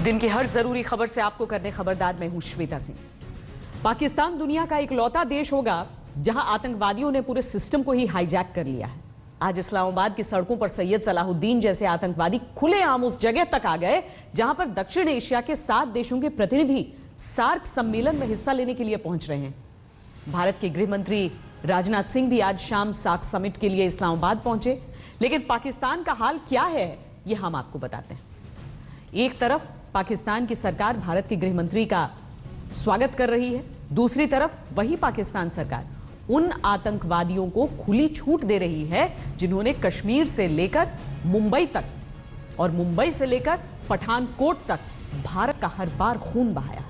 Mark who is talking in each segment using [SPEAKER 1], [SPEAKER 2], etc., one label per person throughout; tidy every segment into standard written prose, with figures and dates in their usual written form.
[SPEAKER 1] दिन की हर जरूरी खबर से आपको करने खबरदार, मैं हूं श्वेता सिंह। पाकिस्तान दुनिया का इकलौता देश होगा जहां आतंकवादियों ने पूरे सिस्टम को ही हाईजैक कर लिया है। आज इस्लामाबाद की सड़कों पर सैयद सलाहुद्दीन जैसे आतंकवादी खुलेआम उस जगह तक आ गए जहां पर दक्षिण एशिया के 7 देशों के प्रतिनिधि सार्क सम्मेलन में हिस्सा लेने के लिए पहुंच रहे हैं। भारत के गृह मंत्री राजनाथ सिंह भी आज शाम सार्क समिट के लिए इस्लामाबाद पहुंचे। लेकिन पाकिस्तान का हाल क्या है, यह हम आपको बताते हैं। एक तरफ पाकिस्तान की सरकार भारत के गृह मंत्री का स्वागत कर रही है, दूसरी तरफ वही पाकिस्तान सरकार उन आतंकवादियों को खुली छूट दे रही है जिन्होंने कश्मीर से लेकर मुंबई तक और मुंबई से लेकर पठानकोट तक भारत का हर बार खून बहाया।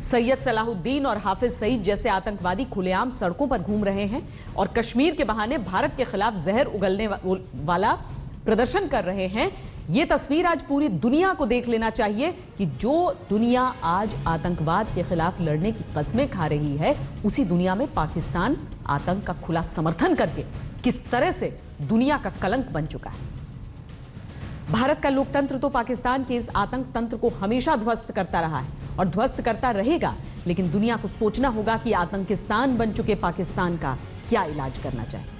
[SPEAKER 1] सैयद सलाहुद्दीन और हाफिज सईद जैसे आतंकवादी खुलेआम सड़कों पर घूम रहे हैं और कश्मीर के बहाने भारत के खिलाफ जहर उगलने वाला प्रदर्शन कर रहे हैं। यह तस्वीर आज पूरी दुनिया को देख लेना चाहिए कि जो दुनिया आज आतंकवाद के खिलाफ लड़ने की कस्में खा रही है, उसी दुनिया में पाकिस्तान आतंक का खुला समर्थन करके किस तरह से दुनिया का कलंक बन चुका है। भारत का लोकतंत्र तो पाकिस्तान के इस आतंक तंत्र को हमेशा ध्वस्त करता रहा है और ध्वस्त करता रहेगा, लेकिन दुनिया को सोचना होगा कि आतंकिस्तान बन चुके पाकिस्तान का क्या इलाज करना चाहिए।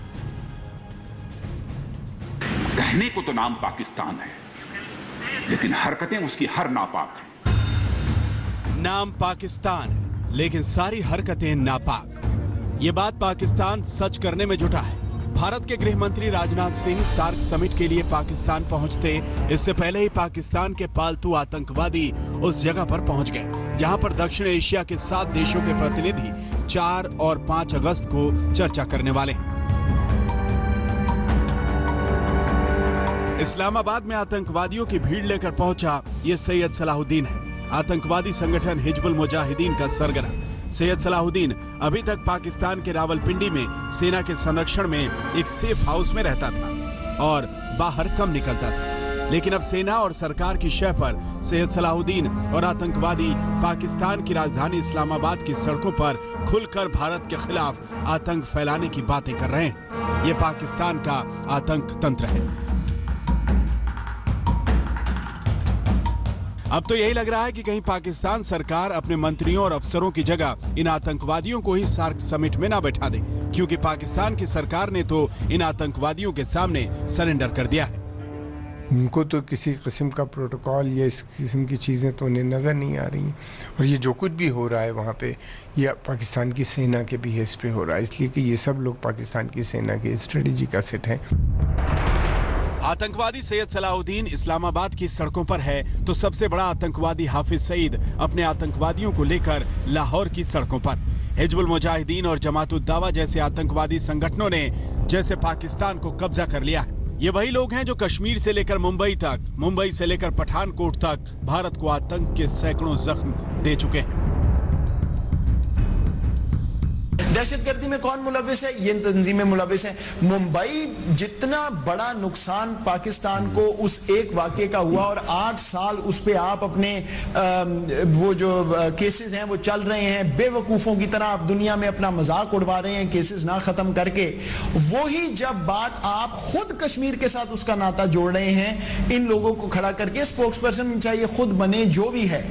[SPEAKER 2] कहने को तो नाम पाकिस्तान है, लेकिन हरकतें उसकी हर नापाक हैं।
[SPEAKER 3] नाम पाकिस्तान है, लेकिन सारी हरकतें नापाक। ये बात पाकिस्तान सच करने में जुटा है। भारत के गृह मंत्री राजनाथ सिंह सार्क समिट के लिए पाकिस्तान पहुंचते इससे पहले ही पाकिस्तान के पालतू आतंकवादी उस जगह पर पहुंच गए जहां पर दक्षिण एशिया के 7 देशों के प्रतिनिधि 4 और 5 अगस्त को चर्चा करने वाले हैं। इस्लामाबाद में आतंकवादियों की भीड़ लेकर पहुंचा ये सैयद सलाहुद्दीन है, आतंकवादी संगठन हिजबुल मुजाहिदीन का सरगना। सैयद सलाहुद्दीन अभी तक पाकिस्तान के रावलपिंडी में सेना के संरक्षण में एक सेफ हाउस में रहता था और बाहर कम निकलता था, लेकिन अब सेना और सरकार की शह पर सैयद सलाहुद्दीन और आतंकवादी पाकिस्तान की राजधानी इस्लामाबाद की सड़कों पर खुलकर भारत के खिलाफ आतंक फैलाने की बातें कर रहे हैं। ये पाकिस्तान का आतंक तंत्र है। अब तो यही लग रहा है कि कहीं पाकिस्तान सरकार अपने मंत्रियों और अफसरों की जगह इन आतंकवादियों को ही सार्क समिट में ना बैठा दे, क्योंकि पाकिस्तान की सरकार ने तो इन आतंकवादियों के सामने सरेंडर कर दिया है।
[SPEAKER 4] उनको तो किसी किस्म का प्रोटोकॉल या इस किस्म की चीज़ें तो उन्हें नज़र नहीं आ रही हैं, और ये जो कुछ भी हो रहा है वहाँ पे ये पाकिस्तान की सेना के बेहस पे हो रहा है, इसलिए कि ये सब लोग पाकिस्तान की सेना के स्ट्रेटेजी का सेट हैं।
[SPEAKER 3] आतंकवादी सैयद सलाहुद्दीन इस्लामाबाद की सड़कों पर है तो सबसे बड़ा आतंकवादी हाफिज सईद अपने आतंकवादियों को लेकर लाहौर की सड़कों पर। हिजबुल मुजाहिदीन और जमात-उद-दावा जैसे आतंकवादी संगठनों ने जैसे पाकिस्तान को कब्जा कर लिया है। ये वही लोग हैं जो कश्मीर से लेकर मुंबई तक, मुंबई से लेकर पठानकोट तक भारत को आतंक के सैकड़ों जख्म दे चुके हैं।
[SPEAKER 5] दहशतगर्दी में कौन मुलविस है? ये तंजीमें मुलविस हैं। मुंबई जितना बड़ा नुकसान पाकिस्तान को उस एक वाक़े का हुआ और 8 साल उस पे आप अपने वो जो केसेस हैं वो चल रहे हैं, बेवकूफ़ों की तरह आप दुनिया में अपना मजाक उड़वा रहे हैं केसेस ना ख़त्म करके। वही जब बात आप खुद कश्मीर के साथ उसका नाता जोड़ रहे हैं, इन लोगों को खड़ा करके स्पोक्स पर्सन चाहे खुद बने जो भी है,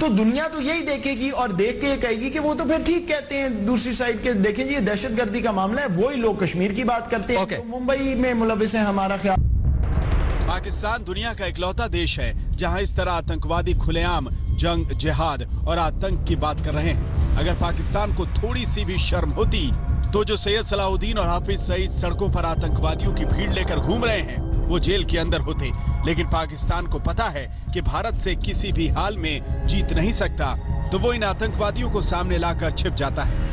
[SPEAKER 5] तो दुनिया तो यही देखेगी और देख के कहेगी कि वो तो फिर ठीक कहते हैं। दूसरी साइड के देखें जी, दहशतगर्दी का मामला है, वही लोग कश्मीर की बात करते हैं, तो मुंबई में मुलविस है हमारा ख्याल।
[SPEAKER 3] पाकिस्तान दुनिया का इकलौता देश है जहां इस तरह आतंकवादी खुलेआम जंग, जिहाद और आतंक की बात कर रहे हैं। अगर पाकिस्तान को थोड़ी सी भी शर्म होती तो जो सैयद सलाहुद्दीन और हाफिज सईद सड़कों पर आतंकवादियों की भीड़ लेकर घूम रहे हैं वो जेल के अंदर होते। लेकिन पाकिस्तान को पता है कि भारत से किसी भी हाल में जीत नहीं सकता, तो वो इन आतंकवादियों को सामने लाकर छिप जाता है।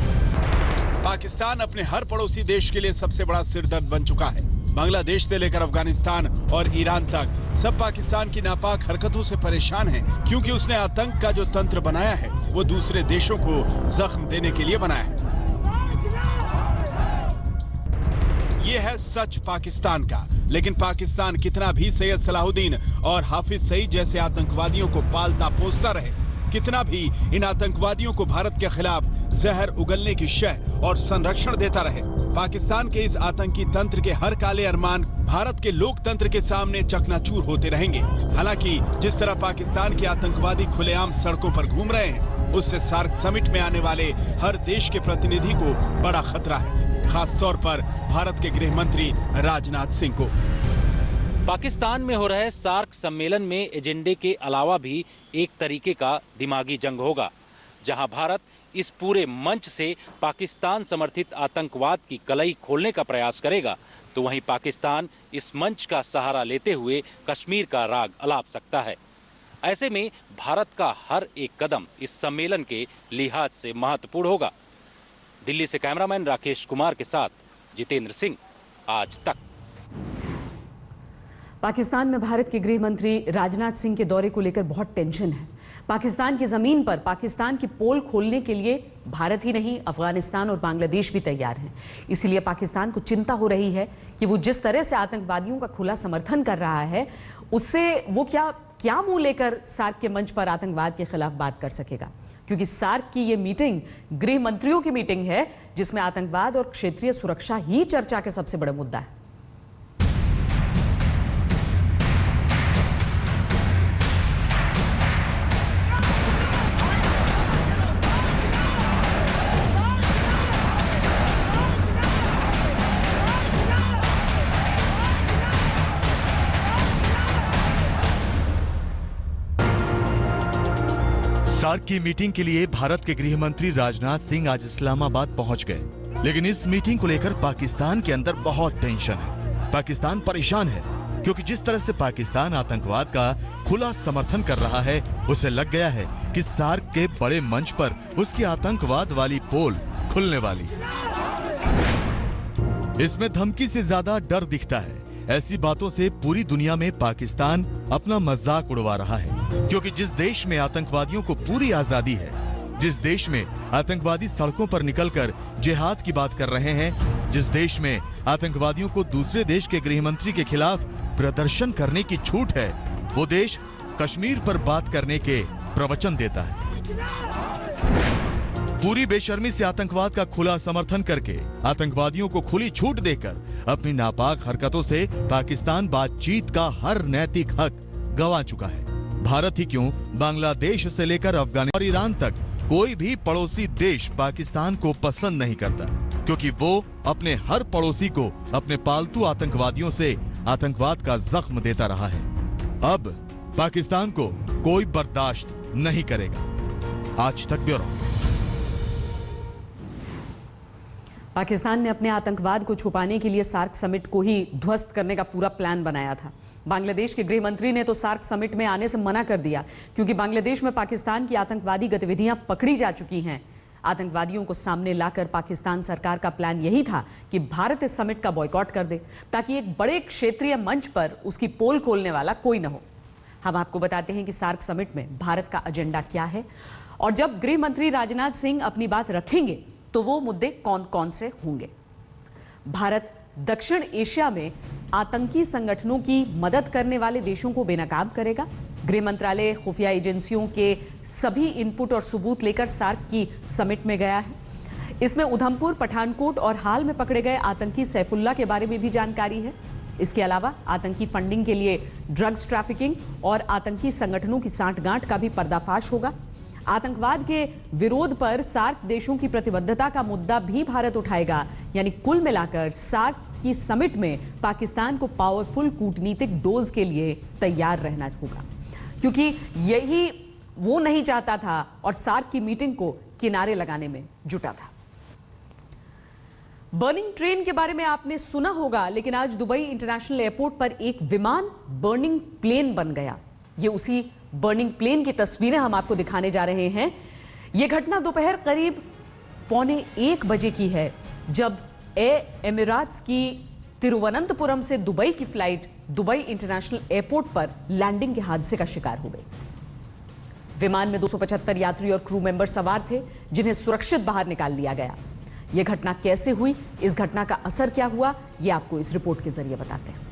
[SPEAKER 3] पाकिस्तान अपने हर पड़ोसी देश के लिए सबसे बड़ा सिरदर्द बन चुका है। बांग्लादेश से लेकर अफगानिस्तान और ईरान तक सब पाकिस्तान की नापाक हरकतों से परेशान हैं, क्योंकि उसने आतंक का जो तंत्र बनाया है वो दूसरे देशों को जख्म देने के लिए बनाया है। ये है सच पाकिस्तान का। लेकिन पाकिस्तान कितना भी सैयद सलाहुद्दीन और हाफिज सईद जैसे आतंकवादियों को पालता पोसता रहे, कितना भी इन आतंकवादियों को भारत के खिलाफ जहर उगलने की शह और संरक्षण देता रहे, पाकिस्तान के इस आतंकी तंत्र के हर काले अरमान भारत के लोकतंत्र के सामने चकनाचूर होते रहेंगे। हालांकि जिस तरह पाकिस्तान के आतंकवादी खुलेआम सड़कों पर घूम रहे हैं, उससे सार्क समिट में आने वाले हर देश के प्रतिनिधि को बड़ा खतरा है, खासतौर पर भारत के गृह मंत्री राजनाथ सिंह को।
[SPEAKER 6] पाकिस्तान में हो रहे सार्क सम्मेलन में एजेंडे के अलावा भी एक तरीके का दिमागी जंग होगा, जहां भारत इस पूरे मंच से पाकिस्तान समर्थित आतंकवाद की कलई खोलने का प्रयास करेगा, तो वहीं पाकिस्तान इस मंच का सहारा लेते हुए कश्मीर का राग अलाप सकता है। ऐसे में भारत का हर एक कदम इस सम्मेलन के लिहाज से महत्वपूर्ण होगा। दिल्ली से कैमरामैन राकेश कुमार के साथ जितेंद्र सिंह, आज तक।
[SPEAKER 1] पाकिस्तान में भारत के गृह मंत्री राजनाथ सिंह के दौरे को लेकर बहुत टेंशन है। पाकिस्तान की जमीन पर पाकिस्तान की पोल खोलने के लिए भारत ही नहीं, अफगानिस्तान और बांग्लादेश भी तैयार हैं। इसीलिए पाकिस्तान को चिंता हो रही है कि वो जिस तरह से आतंकवादियों का खुला समर्थन कर रहा है, उससे वो क्या मुंह लेकर सार्क के मंच पर आतंकवाद के खिलाफ बात कर सकेगा। क्योंकि सार्क की ये मीटिंग गृह मंत्रियों की मीटिंग है, जिसमें आतंकवाद और क्षेत्रीय सुरक्षा ही चर्चा के सबसे बड़ा मुद्दा है।
[SPEAKER 7] सार्क की मीटिंग के लिए भारत के गृह मंत्री राजनाथ सिंह आज इस्लामाबाद पहुंच गए, लेकिन इस मीटिंग को लेकर पाकिस्तान के अंदर बहुत टेंशन है। पाकिस्तान परेशान है क्योंकि जिस तरह से पाकिस्तान आतंकवाद का खुला समर्थन कर रहा है, उसे लग गया है कि सार्क के बड़े मंच पर उसकी आतंकवाद वाली पोल खुलने वाली है। इसमें धमकी से ज्यादा डर दिखता है। ऐसी बातों से पूरी दुनिया में पाकिस्तान अपना मजाक उड़वा रहा है, क्योंकि जिस देश में आतंकवादियों को पूरी आजादी है, जिस देश में आतंकवादी सड़कों पर निकलकर जिहाद की बात कर रहे हैं, जिस देश में आतंकवादियों को दूसरे देश के गृह मंत्री के खिलाफ प्रदर्शन करने की छूट है, वो देश कश्मीर पर बात करने के प्रवचन देता है। पूरी बेशर्मी से आतंकवाद का खुला समर्थन करके आतंकवादियों को खुली छूट देकर अपनी नापाक हरकतों से पाकिस्तान बातचीत का हर नैतिक हक गंवा चुका है। भारत ही क्यों, बांग्लादेश से लेकर अफगानिस्तान और ईरान तक कोई भी पड़ोसी देश पाकिस्तान को पसंद नहीं करता, क्योंकि वो अपने हर पड़ोसी को अपने पालतू आतंकवादियों से आतंकवाद का जख्म देता रहा है। अब पाकिस्तान को कोई बर्दाश्त नहीं करेगा। आज तक ब्यूरो।
[SPEAKER 1] पाकिस्तान ने अपने आतंकवाद को छुपाने के लिए सार्क समिट को ही ध्वस्त करने का पूरा प्लान बनाया था। बांग्लादेश के गृह मंत्री ने तो सार्क समिट में आने से मना कर दिया, क्योंकि बांग्लादेश में पाकिस्तान की आतंकवादी गतिविधियां पकड़ी जा चुकी हैं। आतंकवादियों को सामने लाकर पाकिस्तान सरकार का प्लान यही था कि भारत इस समिट का बॉयकॉट कर दे, ताकि एक बड़े क्षेत्रीय मंच पर उसकी पोल खोलने वाला कोई न हो। हम आपको बताते हैं कि सार्क समिट में भारत का एजेंडा क्या है, और जब गृह मंत्री राजनाथ सिंह अपनी बात रखेंगे तो वो मुद्दे कौन कौन से होंगे। भारत दक्षिण एशिया में आतंकी संगठनों की मदद करने वाले देशों को बेनकाब करेगा। गृह मंत्रालय खुफिया एजेंसियों के सभी इनपुट और सबूत लेकर सार्क की समिट में गया है। इसमें उधमपुर, पठानकोट और हाल में पकड़े गए आतंकी सैफुल्ला के बारे में भी जानकारी है। इसके अलावा आतंकी फंडिंग के लिए ड्रग्स ट्रैफिकिंग और आतंकी संगठनों की सांठगांठ का भी पर्दाफाश होगा। आतंकवाद के विरोध पर सार्क देशों की प्रतिबद्धता का मुद्दा भी भारत उठाएगा। यानी कुल मिलाकर सार्क की समिट में पाकिस्तान को पावरफुल कूटनीतिक डोज के लिए तैयार रहना होगा, क्योंकि यही वो नहीं चाहता था और सार्क की मीटिंग को किनारे लगाने में जुटा था। बर्निंग ट्रेन के बारे में आपने सुना होगा, लेकिन आज दुबई इंटरनेशनल एयरपोर्ट पर एक विमान बर्निंग प्लेन बन गया। ये उसी बर्निंग प्लेन की तस्वीरें हम आपको दिखाने जा रहे हैं। यह घटना दोपहर करीब 12:45 बजे की है, जब एयर एमिरेट्स की तिरुवनंतपुरम से दुबई की फ्लाइट दुबई इंटरनेशनल एयरपोर्ट पर लैंडिंग के हादसे का शिकार हो गई। विमान में 275 यात्री और क्रू मेंबर सवार थे, जिन्हें सुरक्षित बाहर निकाल लिया गया। यह घटना कैसे हुई, इस घटना का असर क्या हुआ, यह आपको इस रिपोर्ट के जरिए बताते हैं।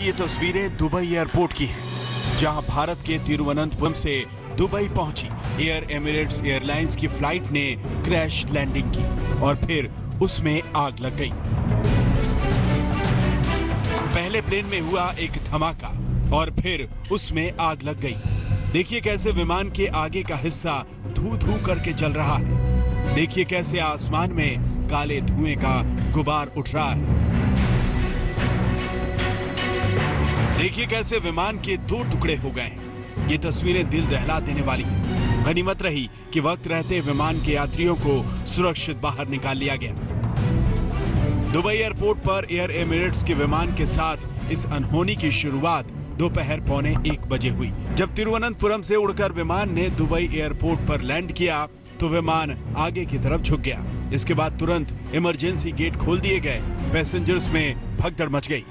[SPEAKER 3] की ये तस्वीरें दुबई एयरपोर्ट की हैं, जहां भारत के तिरुवनंतपुरम से दुबई पहुंची एयर एमिरेट्स एयरलाइंस की फ्लाइट ने क्रैश लैंडिंग की और फिर उसमें आग लग गई। पहले प्लेन में हुआ एक धमाका और फिर उसमें आग लग गई। देखिए कैसे विमान के आगे का हिस्सा धू धू करके जल रहा है। देखिए कैसे आसमान में काले धुएं का गुबार उठ रहा है। देखिए कैसे विमान के 2 टुकड़े हो गए। ये तस्वीरें दिल दहला देने वाली हैं। गनीमत रही कि वक्त रहते विमान के यात्रियों को सुरक्षित बाहर निकाल लिया गया। दुबई एयरपोर्ट पर एयर एमिरेट्स के विमान के साथ इस अनहोनी की शुरुआत दोपहर 1:15 बजे हुई। जब तिरुवनंतपुरम से उड़कर विमान ने दुबई एयरपोर्ट पर लैंड किया तो विमान आगे की तरफ झुक गया। इसके बाद तुरंत इमरजेंसी गेट खोल दिए गए। पैसेंजर्स में भगदड़ मच गई।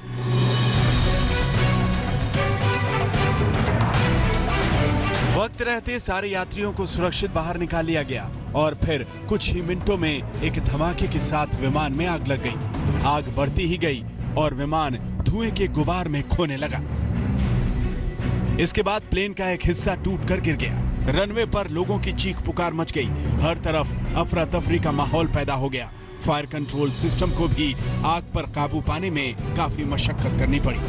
[SPEAKER 3] वक्त रहते सारे यात्रियों को सुरक्षित बाहर निकाल लिया गया और फिर कुछ ही मिनटों में एक धमाके के साथ विमान में आग लग गई। आग बढ़ती ही गई और विमान धुएं के गुबार में खोने लगा। इसके बाद प्लेन का एक हिस्सा टूटकर गिर गया। रनवे पर लोगों की चीख पुकार मच गई। हर तरफ अफरा तफरी का माहौल पैदा हो गया। फायर कंट्रोल सिस्टम को भी आग पर काबू पाने में काफी मशक्कत करनी पड़ी।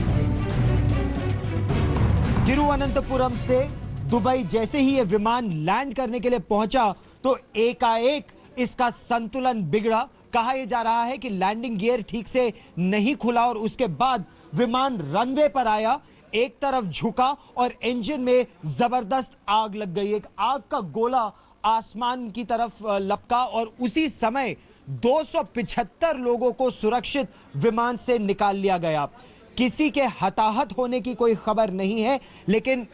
[SPEAKER 8] तिरुवनंतपुरम से दुबई जैसे ही ये विमान लैंड करने के लिए पहुंचा तो एकाएक इसका संतुलन बिगड़ा। कहा यह जा रहा है कि लैंडिंग गियर ठीक से नहीं खुला और उसके बाद विमान रनवे पर आया, एक तरफ झुका और इंजन में जबरदस्त आग लग गई। एक आग का गोला आसमान की तरफ लपका और उसी समय 275 लोगों को सुरक्षित विमान से निकाल लिया गया। किसी के हताहत होने की कोई खबर नहीं है, लेकिन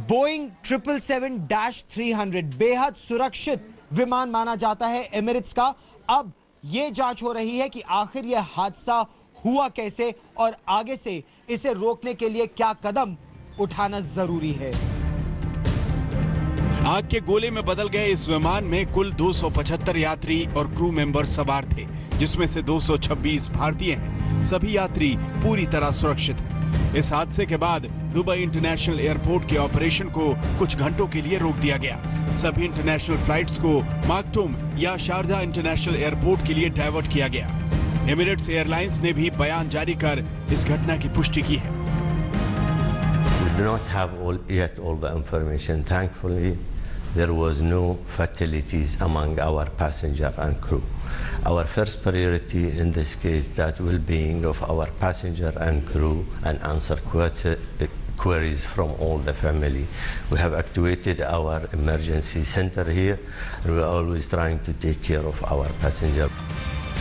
[SPEAKER 8] बोइंग 777-300 बेहद सुरक्षित विमान माना जाता है एमिरेट्स का। अब यह जांच हो रही है कि आखिर यह हादसा हुआ कैसे और आगे से इसे रोकने के लिए क्या कदम उठाना जरूरी है।
[SPEAKER 3] आग के गोले में बदल गए इस विमान में कुल 275 यात्री और क्रू मेंबर सवार थे, जिसमें से 226 भारतीय हैं। सभी यात्री पूरी तरह सुरक्षित हैं। इस हादसे के बाद दुबई इंटरनेशनल एयरपोर्ट के ऑपरेशन को कुछ घंटों के लिए रोक दिया गया। सभी इंटरनेशनल फ्लाइट्स को माक्टुम या शारजा इंटरनेशनल एयरपोर्ट के लिए डाइवर्ट किया गया। एमिरेट्स एयरलाइंस ने भी बयान जारी कर इस घटना की पुष्टि की है।
[SPEAKER 9] We do not have yet all the information. Thankfully, there was no fatalities among our passenger and crew. Our first priority in this case, that well-being of our passenger and crew, and answer queries from all the family. We have activated our emergency center here, and we are always trying to take care of our passenger.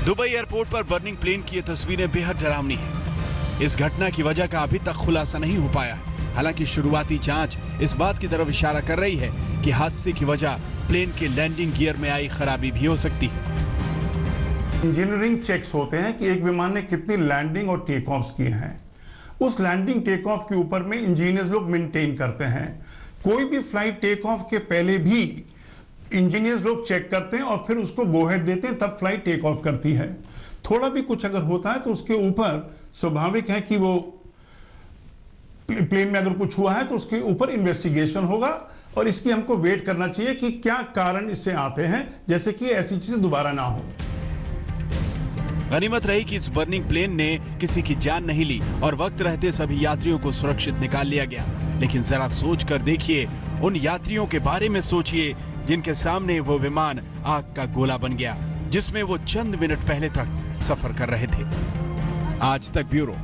[SPEAKER 3] Dubai airport पर burning plane की ये तस्वीरें बेहद डरावनी हैं। इस घटना की वजह का अभी तक खुलासा नहीं हो पाया है। हालांकि शुरुआती जांच इस बात की तरफ इशारा कर रही है कि हादसे की वजह प्लेन के लैंडिंग गियर में आई खराबी भी हो सकती है।
[SPEAKER 10] इंजीनियरिंग चेक्स होते हैं कि एक विमान ने कितनी लैंडिंग और टेक ऑफ्स किए हैं। उस लैंडिंग टेक ऑफ के ऊपर में इंजीनियर्स लोग मेंटेन करते हैं। कोई भी फ्लाइट टेक ऑफ के पहले भी इंजीनियर्स लोग चेक करते हैं और फिर उसको गो हेड देते हैं, तब फ्लाइट टेक ऑफ करती है। थोड़ा भी कुछ अगर होता है तो उसके ऊपर स्वाभाविक है कि वो प्लेन में अगर कुछ हुआ है तो उसके ऊपर इन्वेस्टिगेशन होगा और इसकी हमको वेट करना चाहिए कि क्या कारण इससे आते हैं, जैसे कि ऐसी चीजें दोबारा ना हो।
[SPEAKER 3] गनीमत रही कि इस बर्निंग प्लेन ने किसी की जान नहीं ली और वक्त रहते सभी यात्रियों को सुरक्षित निकाल लिया गया। लेकिन जरा सोच कर देखिए, उन यात्रियों के बारे में सोचिए जिनके सामने वो विमान आग का गोला बन गया, जिसमें वो चंद मिनट पहले तक सफर कर रहे थे। आज तक ब्यूरो।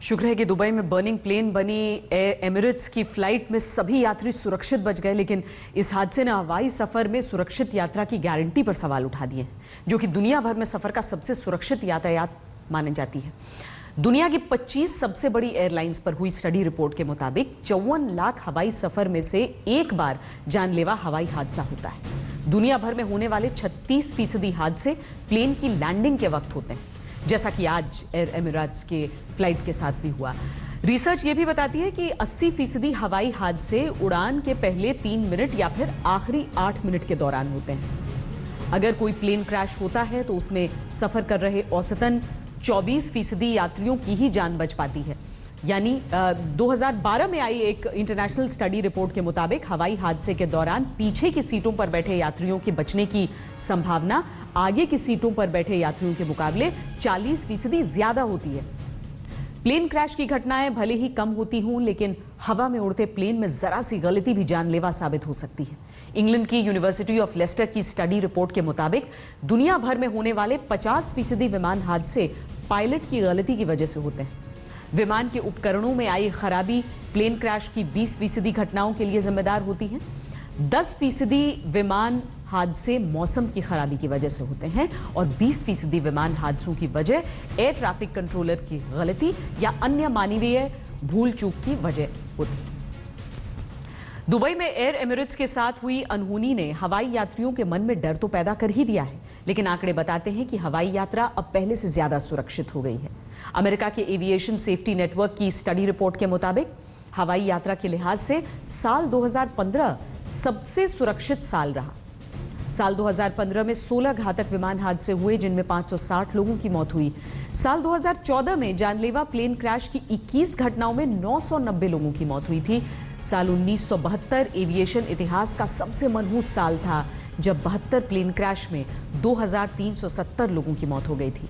[SPEAKER 1] शुक्र है कि दुबई में बर्निंग प्लेन बनी एमिरेट्स की फ्लाइट में सभी यात्री सुरक्षित बच गए, लेकिन इस हादसे ने हवाई सफर में सुरक्षित यात्रा की गारंटी पर सवाल उठा दिए, जो कि दुनिया भर में सफर का सबसे सुरक्षित यातायात मानी जाती है। दुनिया की 25 सबसे बड़ी एयरलाइंस पर हुई स्टडी रिपोर्ट के मुताबिक 54 लाख हवाई सफर में से एक बार जानलेवा हवाई हादसा होता है। दुनिया भर में होने वाले 36% हादसे प्लेन की लैंडिंग के वक्त होते हैं, जैसा कि आज एयर एमिरेट्स के फ्लाइट के साथ भी हुआ। रिसर्च ये भी बताती है कि 80% हवाई हादसे उड़ान के पहले 3 मिनट या फिर आखिरी 8 मिनट के दौरान होते हैं। अगर कोई प्लेन क्रैश होता है तो उसमें सफर कर रहे औसतन 24% यात्रियों की ही जान बच पाती है। यानी 2012 में आई एक इंटरनेशनल स्टडी रिपोर्ट के मुताबिक हवाई हादसे के दौरान पीछे की सीटों पर बैठे यात्रियों के बचने की संभावना आगे की सीटों पर बैठे यात्रियों के मुकाबले 40% ज्यादा होती है। प्लेन क्रैश की घटनाएं भले ही कम होती हों, लेकिन हवा में उड़ते प्लेन में जरा सी गलती भी जानलेवा साबित हो सकती है। इंग्लैंड की यूनिवर्सिटी ऑफ लेस्टर की स्टडी रिपोर्ट के मुताबिक दुनिया भर में होने वाले 50% विमान हादसे पायलट की गलती की वजह से होते हैं। विमान के उपकरणों में आई खराबी प्लेन क्रैश की 20% घटनाओं के लिए जिम्मेदार होती है। 10% विमान हादसे मौसम की खराबी की वजह से होते हैं और 20% विमान हादसों की वजह एयर ट्रैफिक कंट्रोलर की गलती या अन्य मानवीय भूल चूक की वजह होती है। दुबई में एयर एमिरेट्स के साथ हुई अनहोनी ने हवाई यात्रियों के मन में डर तो पैदा कर ही दिया है, लेकिन आंकड़े बताते हैं कि हवाई यात्रा अब पहले से ज्यादा सुरक्षित हो गई है। अमेरिका के एविएशन सेफ्टी नेटवर्क की स्टडी रिपोर्ट के मुताबिक हवाई यात्रा के लिहाज से साल 2015 सबसे सुरक्षित साल रहा। साल 2015 में 16 घातक विमान हादसे हुए, जिनमें 560 लोगों की मौत हुई। साल 2014 में जानलेवा प्लेन क्रैश की 21 घटनाओं में 990 लोगों की मौत हुई थी। साल 1972 एविएशन इतिहास का सबसे मनहूस साल था, जब 72 प्लेन क्रैश में 2370 लोगों की मौत हो गई थी।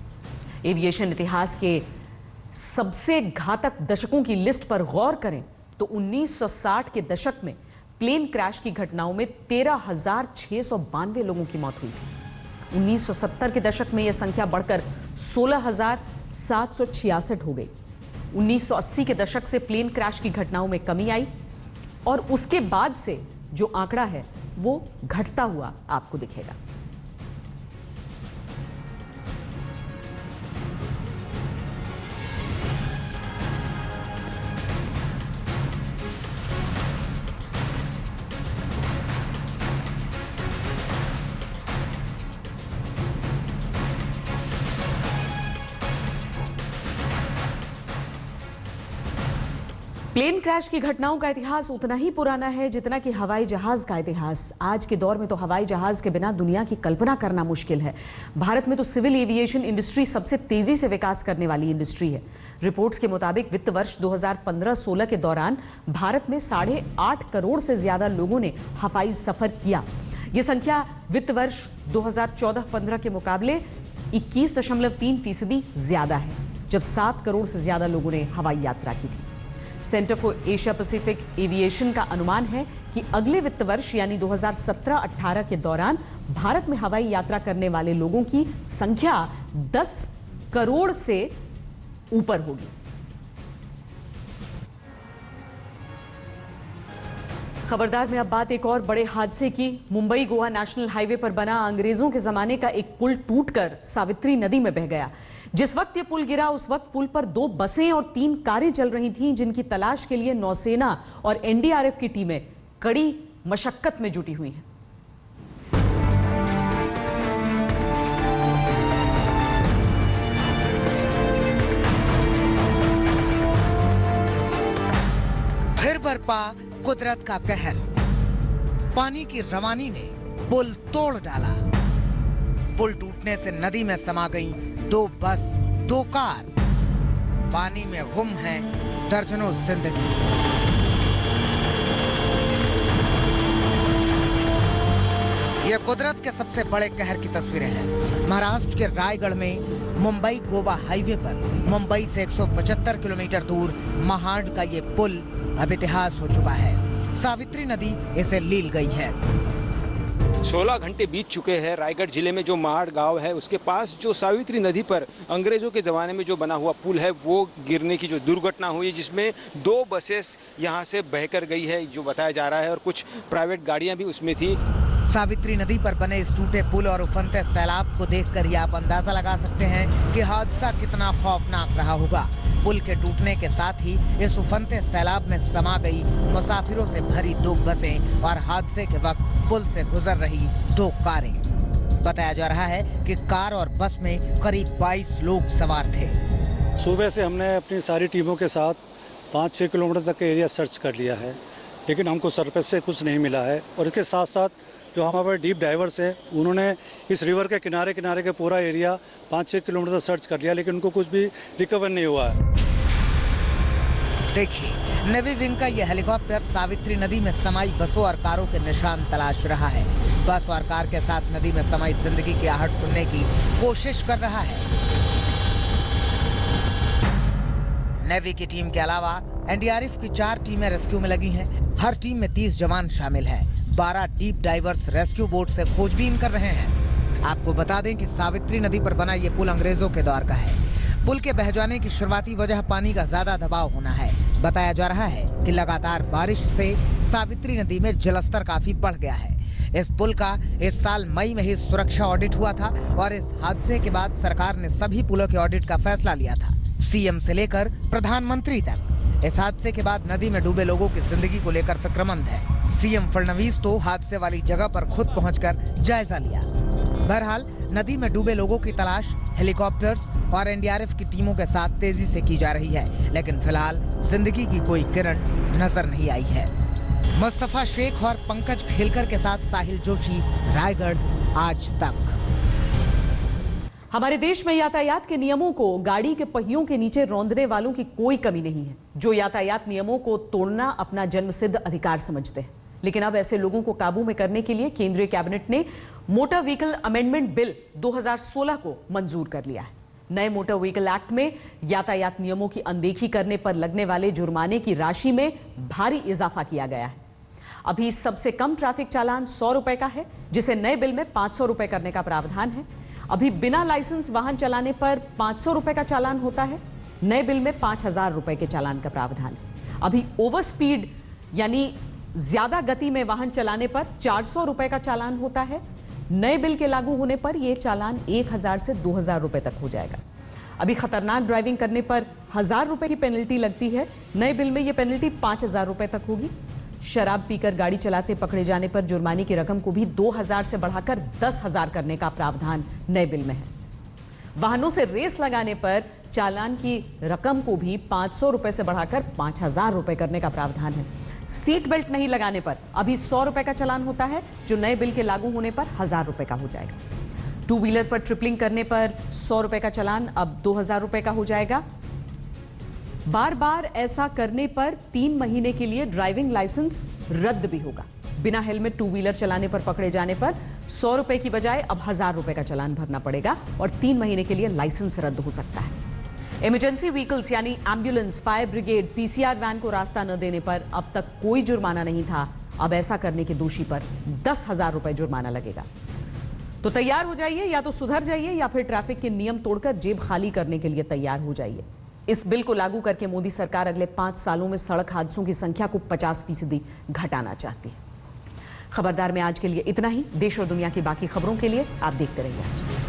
[SPEAKER 1] एविएशन इतिहास के सबसे घातक दशकों की लिस्ट पर गौर करें तो 1960 के दशक में प्लेन क्रैश की घटनाओं में 13,692 लोगों की मौत हुई थी। 1970 के दशक में यह संख्या बढ़कर 16,766 हो गई। 1980 के दशक से प्लेन क्रैश की घटनाओं में कमी आई और उसके बाद से जो आंकड़ा है वो घटता हुआ आपको दिखेगा। प्लेन क्रैश की घटनाओं का इतिहास उतना ही पुराना है जितना कि हवाई जहाज का इतिहास। आज के दौर में तो हवाई जहाज के बिना दुनिया की कल्पना करना मुश्किल है। भारत में तो सिविल एविएशन इंडस्ट्री सबसे तेजी से विकास करने वाली इंडस्ट्री है। रिपोर्ट्स के मुताबिक वित्त वर्ष 2015-16 के दौरान भारत में 8.5 करोड़ से ज्यादा लोगों ने हवाई सफर किया। यह संख्या वित्त वर्ष 2014-15 के मुकाबले 21.3% ज्यादा है, जब 7 करोड़ से ज्यादा लोगों ने हवाई यात्रा की थी। Centre for Asia Pacific aviation का अनुमान है कि अगले वित्त वर्ष यानी 2017-18 के दौरान भारत में हवाई यात्रा करने वाले लोगों की संख्या 10 करोड़ से ऊपर होगी। खबरदार में अब बात एक और बड़े हादसे की। मुंबई गोवा नेशनल हाईवे पर बना अंग्रेजों के जमाने का एक पुल टूटकर सावित्री नदी में बह गया। जिस वक्त ये पुल गिरा उस वक्त पुल पर 2 बसें और 3 कारें चल रही थीं, जिनकी तलाश के लिए नौसेना और एनडीआरएफ की टीमें कड़ी मशक्कत में जुटी हुई हैं।
[SPEAKER 11] फिर बरपा कुदरत का कहर। पानी की रवानी ने पुल तोड़ डाला। पुल टूटने से नदी में समा गई 2 बस 2 कार। पानी में गुम है दर्जनों जिंदगी। ये कुदरत के सबसे बड़े कहर की तस्वीरें हैं। महाराष्ट्र के रायगढ़ में मुंबई गोवा हाईवे पर मुंबई से 175 किलोमीटर दूर महाड का ये पुल अब इतिहास हो चुका है। सावित्री नदी इसे लील गई है।
[SPEAKER 12] 16 घंटे बीत चुके हैं। रायगढ़ जिले में जो महाड़ गांव है उसके पास जो सावित्री नदी पर अंग्रेजों के ज़माने में जो बना हुआ पुल है वो गिरने की जो दुर्घटना हुई, जिसमें 2 बसेस यहां से बहकर गई है जो बताया जा रहा है, और कुछ प्राइवेट गाड़ियां भी उसमें थी।
[SPEAKER 11] सावित्री नदी पर बने इस टूटे पुल और उफनते सैलाब को देखकर ही आप अंदाजा लगा सकते हैं कि हादसा कितना खौफनाक रहा होगा। पुल के टूटने के साथ ही इस उफनते सैलाब में समा गई मुसाफिरों से भरी 2 बसें और हादसे के वक्त पुल से गुजर रही 2 कारें। बताया जा रहा है कि कार और बस में करीब 22 लोग सवार थे।
[SPEAKER 13] सुबह से हमने अपनी सारी टीमों के साथ 5-6 किलोमीटर तक का एरिया सर्च कर लिया है, लेकिन हमको सरफेस से कुछ नहीं मिला है। और इसके साथ साथ जो हमारे पास डीप डाइवर्स है, उन्होंने इस रिवर के किनारे किनारे के पूरा एरिया 5-6 किलोमीटर तक सर्च कर लिया, लेकिन उनको कुछ भी रिकवर नहीं हुआ है।
[SPEAKER 11] देखिए, नेवी विंग का यह हेलीकॉप्टर सावित्री नदी में समाई बसों और कारों के निशान तलाश रहा है। बस और कार के साथ नदी में समाई जिंदगी की आहट सुनने की कोशिश कर रहा है। नेवी की टीम के अलावा एनडीआरएफ की 4 टीमें रेस्क्यू में लगी हैं। हर टीम में 30 जवान शामिल हैं। 12 डीप डाइवर्स रेस्क्यू बोट से खोजबीन कर रहे हैं। आपको बता दें कि सावित्री नदी पर बना ये पुल अंग्रेजों के दौर का है। पुल के बह जाने की शुरुआती वजह पानी का ज्यादा दबाव होना है। बताया जा रहा है कि लगातार बारिश से सावित्री नदी में जलस्तर काफी बढ़ गया है। इस पुल का इस साल मई में ही सुरक्षा ऑडिट हुआ था और इस हादसे के बाद सरकार ने सभी पुलों के ऑडिट का फैसला लिया था, सीएम से लेकर प्रधानमंत्री तक। इस हादसे के बाद नदी में डूबे लोगों की जिंदगी को लेकर फिक्रमंद है। सीएम फडणवीस तो हादसे वाली जगह पर खुद पहुंचकर जायजा लिया। बहरहाल नदी में डूबे लोगों की तलाश हेलीकॉप्टर्स और एनडीआरएफ की टीमों के साथ तेजी से की जा रही है, लेकिन फिलहाल जिंदगी की कोई किरण नजर नहीं आई है। मुस्तफा शेख और पंकज खेलकर के साथ साहिल जोशी, रायगढ़, आज तक।
[SPEAKER 1] हमारे देश में यातायात के नियमों को गाड़ी के पहियों के नीचे रौंदने वालों की कोई कमी नहीं है, जो यातायात नियमों को तोड़ना अपना जन्मसिद्ध अधिकार समझते हैं। लेकिन अब ऐसे लोगों को काबू में करने के लिए केंद्रीय कैबिनेट ने मोटर व्हीकल अमेंडमेंट बिल 2016 को मंजूर कर लिया है। नए मोटर व्हीकल एक्ट में यातायात नियमों की अनदेखी करने पर लगने वाले जुर्माने की राशि में भारी इजाफा किया गया है। अभी सबसे कम ट्रैफिक चालान 100 रुपए का है, जिसे नए बिल में 500 रुपए करने का प्रावधान है। अभी बिना लाइसेंस वाहन चलाने पर 500 रुपए का चालान होता है, नए बिल में 5000 रुपए के चालान का प्रावधान है। अभी ओवर स्पीड यानी ज्यादा गति में वाहन चलाने पर 400 रुपए का चालान होता है, नए बिल के लागू होने पर यह चालान 1000 से 2000 रुपए तक हो जाएगा। अभी खतरनाक ड्राइविंग करने पर 1000 रुपए की पेनल्टी लगती है, नए बिल में यह पेनल्टी 5000 रुपए तक होगी। शराब पीकर गाड़ी चलाते पकड़े जाने पर जुर्माने की रकम को भी 2000 से बढ़ाकर 10,000 करने का प्रावधान नए बिल में है। वाहनों से रेस लगाने पर चालान की रकम को भी 500 रुपए से बढ़ाकर 5000 रुपए करने का प्रावधान है। सीट बेल्ट नहीं लगाने पर अभी 100 रुपए का चालान होता है, जो नए बिल के लागू होने पर 1000 रुपए का हो जाएगा। 2 व्हीलर पर ट्रिपलिंग करने पर 100 रुपए का चालान अब 2000 रुपए का हो जाएगा। बार बार ऐसा करने पर 3 महीने के लिए ड्राइविंग लाइसेंस रद्द भी होगा। बिना हेलमेट 2 व्हीलर चलाने पर पकड़े जाने पर 100 रुपए की बजाय अब 1000 रुपए का चालान भरना पड़ेगा और 3 महीने के लिए लाइसेंस रद्द हो सकता है। इमरजेंसी व्हीकल्स यानी ambulance, fire brigade, PCR van को रास्ता न देने पर अब तक कोई जुर्माना नहीं था, अब ऐसा करने के दोषी पर 10,000 रुपए जुर्माना लगेगा। तो तैयार हो जाइए, या तो सुधर जाइए या फिर ट्रैफिक के नियम तोड़कर जेब खाली करने के लिए तैयार हो जाइए। इस बिल को लागू करके मोदी सरकार अगले 5 सालों में सड़क हादसों की संख्या को 50% घटाना चाहती है। खबरदार में आज के लिए इतना ही। देश और दुनिया की बाकी खबरों के लिए आप देखते रहिए आज तक।